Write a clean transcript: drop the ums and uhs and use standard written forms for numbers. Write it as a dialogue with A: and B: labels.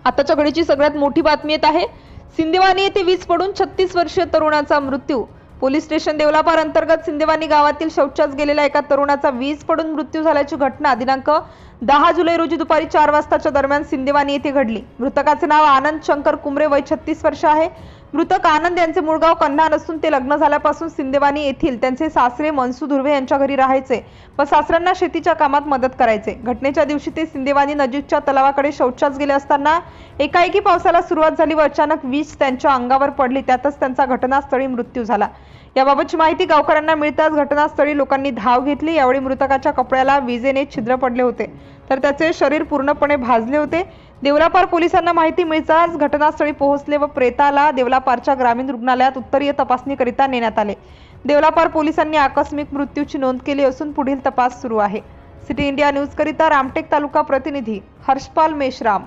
A: आताच्या घडीची सगळ्यात मोठी बातमी येत आहे। सिंदेवानी येथे वीज पडून 36 वर्षीय तरुणाचा मृत्यू। पोलीस स्टेशन देवलापार अंतर्गत सिंदेवानी गावातील शौचास गेलेल्या एका तरुणाचा वीज पडून मृत्यू झाल्याची घटना दिनांक 10 जुलै रोजी दुपारी 4 वाजताच्या दरम्यान सिंदेवानी येथे घडली। मृतकाचे नाव आनंद शंकर कुमरे, वय 36 वर्ष आहे। मृतक आनंद यांचे मूळ गाव कन्हान असून ते लग्न झाल्यापासून सिंदेवानी येथील त्यांचे सासरे मनसू धुर्वे यांच्या घरी राहायचे व सासऱ्यांना शेतीच्या कामात मदत करायचे। घटनेच्या दिवशी ते सिंदेवानी नजीकच्या तलावाकडे शौचास गेले असताना एकाएकी पावसाला सुरुवात झाली व अचानक वीज त्यांच्या अंगावर पडली, त्यातच त्यांचा घटनास्थळी मृत्यू झाला। याबाबतची माहिती गावकऱ्यांना मिळताच घटनास्थळी लोकांनी धाव घेतली। यावेळी मृतकाच्या कपड्याला विजेने छिद्र पडले होते तर त्याचे शरीर पूर्णपणे भाजले होते। देवलापार पोलिसांना माहिती मिळताच घटनास्थळी पोहोचले व प्रेताला देवलापारच्या ग्रामीण रुग्णालयात उत्तरीय तपासणीकरिता नेण्यात आले। देवलापार पोलिसांनी आकस्मिक मृत्यूची नोंद केली असून पुढील तपास सुरू आहे। सिटी इंडिया न्यूज करिता रामटेक तालुका प्रतिनिधी हर्षपाल मेश्राम।